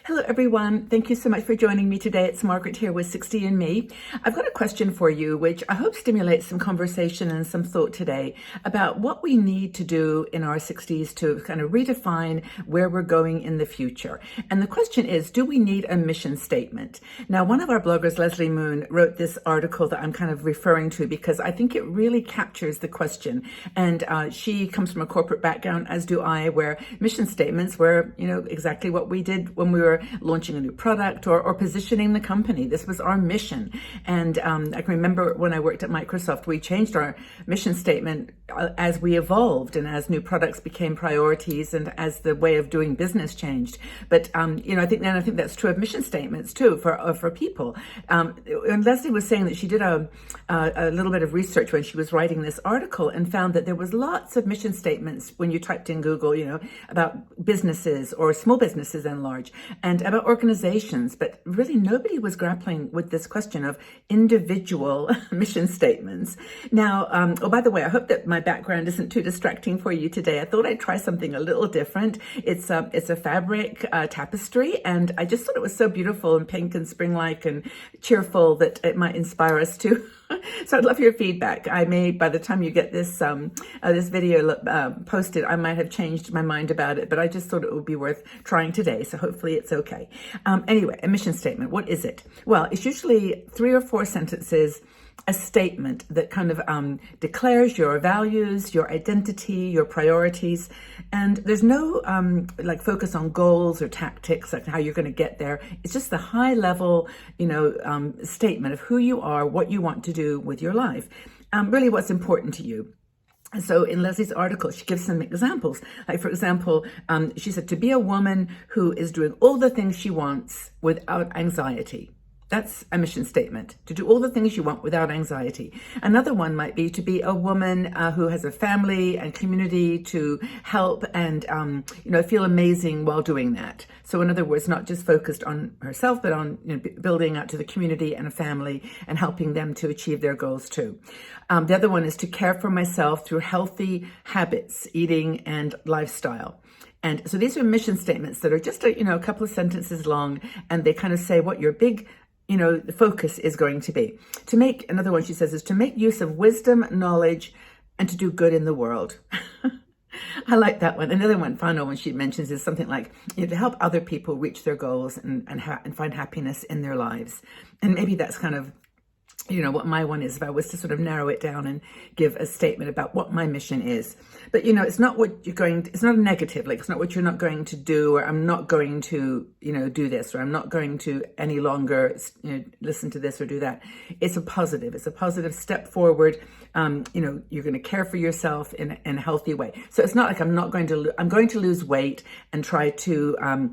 Hello, everyone. Thank you so much for joining me today. It's Margaret here with 60 and Me. I've got a question for you, which I hope stimulates some conversation and some thought today about what we need to do in our 60s to kind of redefine where we're going in the future. And the question is, do we need a mission statement? Now, one of our bloggers, Leslie Moon, wrote this article that I'm kind of referring to because I think it really captures the question. And she comes from a corporate background, as do I, where mission statements were, exactly what we did when we were launching a new product or positioning the company. This was our mission. And I can remember when I worked at Microsoft, we changed our mission statement as we evolved and as new products became priorities and as the way of doing business changed. But, I think that's true of mission statements too for people. And Leslie was saying that she did a little bit of research when she was writing this article and found that there was lots of mission statements when you typed in Google, about businesses or small businesses and large, and about organizations, but really nobody was grappling with this question of individual mission statements. Now, by the way, I hope that my background isn't too distracting for you today. I thought I'd try something a little different. It's a fabric tapestry, and I just thought it was so beautiful and pink and spring-like and cheerful that it might inspire us to. So I'd love your feedback. I may, by the time you get this this video posted, I might have changed my mind about it, but I just thought it would be worth trying today. So hopefully it's okay. Anyway, a mission statement. What is it? Well, it's usually 3 or 4 sentences, a statement that kind of declares your values, your identity, your priorities. And there's no focus on goals or tactics, like how you're going to get there. It's just the high level, statement of who you are, what you want to do with your life, really what's important to you. And so in Leslie's article, she gives some examples. Like, for example, she said to be a woman who is doing all the things she wants without anxiety. That's a mission statement, to do all the things you want without anxiety. Another one might be to be a woman who has a family and community to help and, feel amazing while doing that. So in other words, not just focused on herself, but on building out to the community and a family and helping them to achieve their goals too. The other one is to care for myself through healthy habits, eating and lifestyle. And so these are mission statements that are just a couple of sentences long, and they kind of say what your big the focus is going to be. To make, another one she says, is to make use of wisdom, knowledge, and to do good in the world. I like that one. Another one, final one she mentions is something like, to help other people reach their goals and find happiness in their lives. And maybe that's kind of what my one is, if I was to sort of narrow it down and give a statement about what my mission is. But, it's not what you're it's not a negative, like it's not what you're not going to do, or I'm not going to, do this, or I'm not going to any longer, listen to this or do that. It's a positive step forward. You're going to care for yourself in a healthy way. So it's not like I'm going to lose weight and try to,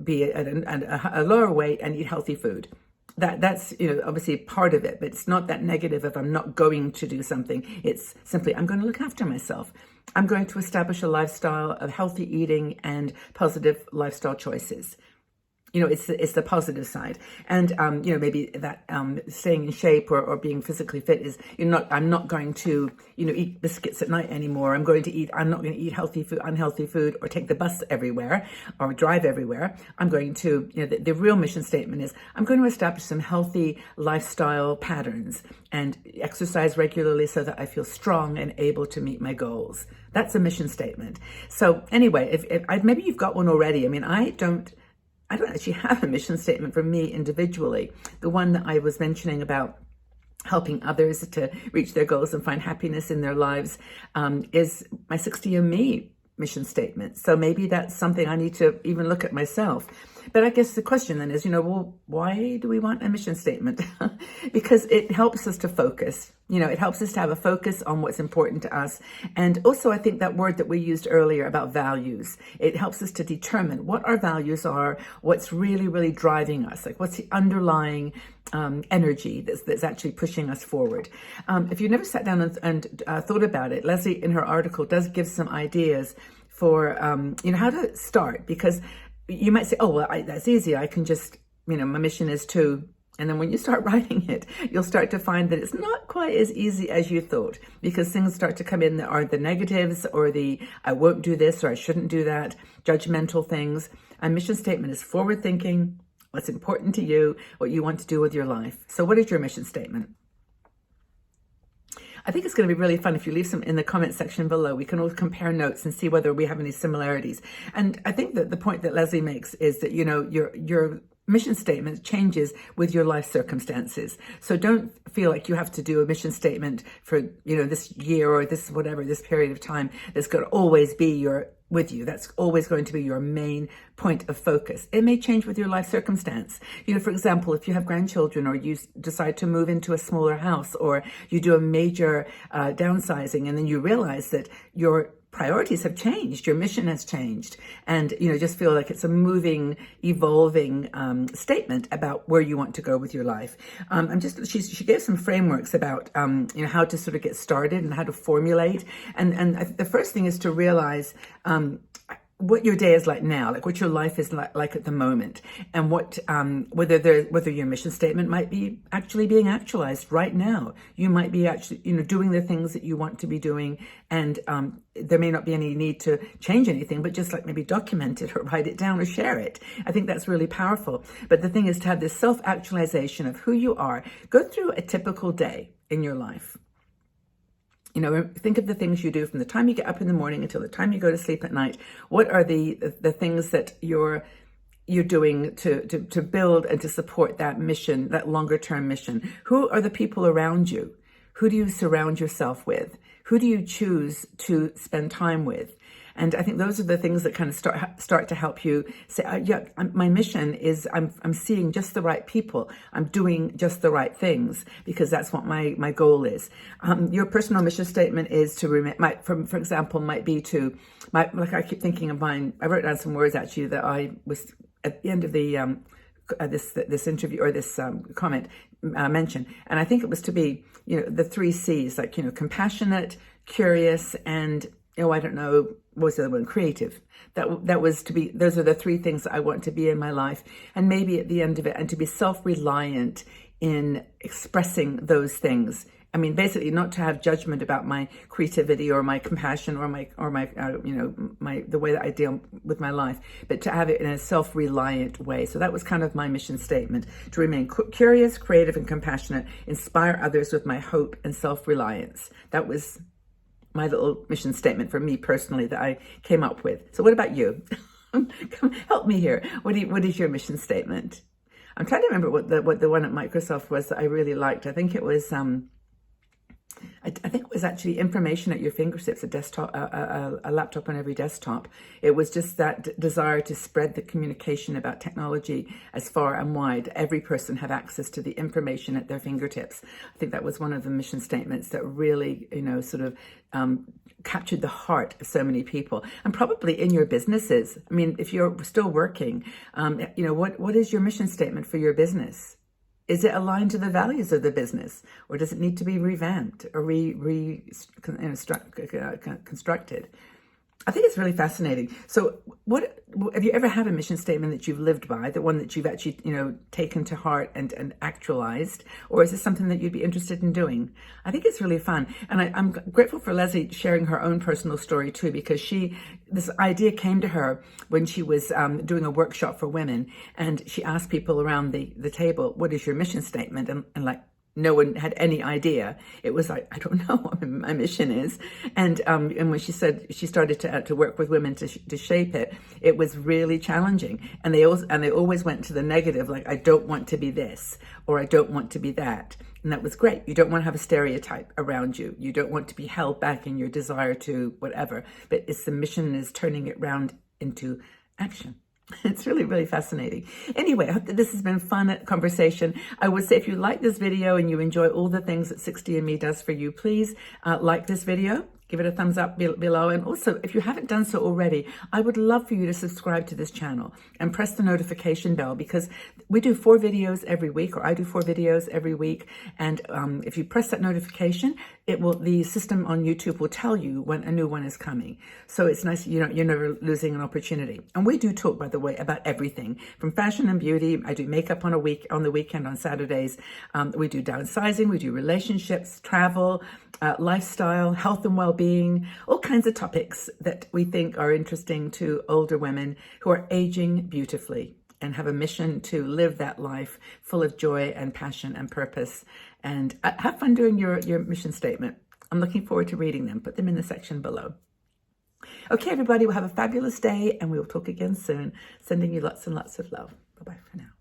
be at a lower weight and eat healthy food. That's obviously part of it, but it's not that negative if I'm not going to do something. It's simply, I'm going to look after myself. I'm going to establish a lifestyle of healthy eating and positive lifestyle choices. It's the positive side. And, maybe that staying in shape or being physically fit is, I'm not going to, eat biscuits at night anymore. I'm not going to eat unhealthy food or take the bus everywhere or drive everywhere. I'm going to, the real mission statement is I'm going to establish some healthy lifestyle patterns and exercise regularly so that I feel strong and able to meet my goals. That's a mission statement. So anyway, if maybe you've got one already. I mean, I don't actually have a mission statement for me individually. The one that I was mentioning about helping others to reach their goals and find happiness in their lives is my 60 and Me mission statement. So maybe that's something I need to even look at myself. But I guess the question then is, why do we want a mission statement? Because it helps us to focus. It helps us to have a focus on what's important to us. And also, I think that word that we used earlier about values, it helps us to determine what our values are, what's really, really driving us, like what's the underlying energy that's actually pushing us forward. If you've never sat down and thought about it, Leslie in her article does give some ideas for, how to start, because you might say, oh, well, that's easy. I can just, my mission is to And then when you start writing it, you'll start to find that it's not quite as easy as you thought, because things start to come in that are the negatives, or the I won't do this, or I shouldn't do that, judgmental things. A mission statement is forward thinking, what's important to you, what you want to do with your life. So what is your mission statement? I think it's going to be really fun if you leave some in the comment section below. We can all compare notes and see whether we have any similarities. And I think that the point that Leslie makes is that, your mission statement changes with your life circumstances. So don't feel like you have to do a mission statement for, this year or this period of time that's going to always be with you. That's always going to be your main point of focus. It may change with your life circumstance. For example, if you have grandchildren, or you decide to move into a smaller house, or you do a major downsizing, and then you realize that your priorities have changed, your mission has changed, and just feel like it's a moving, evolving statement about where you want to go with your life. She gave some frameworks about how to sort of get started and how to formulate, and the first thing is to realize what your day is like now, like what your life is like at the moment, and whether your mission statement might be actually being actualized right now. You might be actually, doing the things that you want to be doing, and there may not be any need to change anything, but just like maybe document it or write it down or share it. I think that's really powerful. But the thing is to have this self-actualization of who you are. Go through a typical day in your life. Think of the things you do from the time you get up in the morning until the time you go to sleep at night. What are the things that you're doing to build and to support that mission, that longer term mission? Who are the people around you? Who do you surround yourself with? Who do you choose to spend time with? And I think those are the things that kind of start to help you say, my mission is I'm seeing just the right people. I'm doing just the right things, because that's what my goal is. Your personal mission statement is for example, might be like I keep thinking of mine. I wrote down some words actually that I was at the end of the this interview, or this comment mentioned, and I think it was to be the 3 C's, like compassionate, curious, and I don't know, what was the other one? Creative. That was to be, those are the 3 things that I want to be in my life. And maybe at the end of it, and to be self-reliant in expressing those things. I mean, basically not to have judgment about my creativity or my compassion or my the way that I deal with my life, but to have it in a self-reliant way. So that was kind of my mission statement: to remain curious, creative, and compassionate, inspire others with my hope and self-reliance. That was my little mission statement for me personally that I came up with. So what about you? Help me here. What is your mission statement? I'm trying to remember what the one at Microsoft was that I really liked. I think it was I think it was actually information at your fingertips, a laptop on every desktop. It was just that desire to spread the communication about technology as far and wide. Every person have access to the information at their fingertips. I think that was one of the mission statements that really, sort of captured the heart of so many people. And probably in your businesses. I mean, if you're still working, what is your mission statement for your business? Is it aligned to the values of the business, or does it need to be revamped or constructed? I think it's really fascinating. So what have you ever had a mission statement that you've lived by, the one that you've actually, taken to heart and actualized, or is this something that you'd be interested in doing? I think it's really fun. And I'm grateful for Leslie sharing her own personal story too, because this idea came to her when she was doing a workshop for women, and she asked people around the table, what is your mission statement? And like, no one had any idea. It was like, I don't know what my mission is. And when she said she started to work with women to shape it, it was really challenging. And they always went to the negative, like, I don't want to be this, or I don't want to be that. And that was great. You don't want to have a stereotype around you. You don't want to be held back in your desire to whatever. But it's the mission is turning it round into action. It's really, really fascinating. Anyway, I hope that this has been a fun conversation. I would say if you like this video and you enjoy all the things that 60andMe does for you, please like this video give it a thumbs up below. And also, if you haven't done so already, I would love for you to subscribe to this channel and press the notification bell, because we do 4 videos every week, or I do 4 videos every week. And if you press that notification, the system on YouTube will tell you when a new one is coming. So it's nice, you're never losing an opportunity. And we do talk, by the way, about everything from fashion and beauty. I do makeup on the weekend, on Saturdays. We do downsizing, we do relationships, travel, lifestyle, health and well-being, all kinds of topics that we think are interesting to older women who are aging beautifully and have a mission to live that life full of joy and passion and purpose. And have fun doing your mission statement. I'm looking forward to reading them. Put them in the section below. Okay, everybody, we'll have a fabulous day, and we'll talk again soon. Sending you lots and lots of love. Bye-bye for now.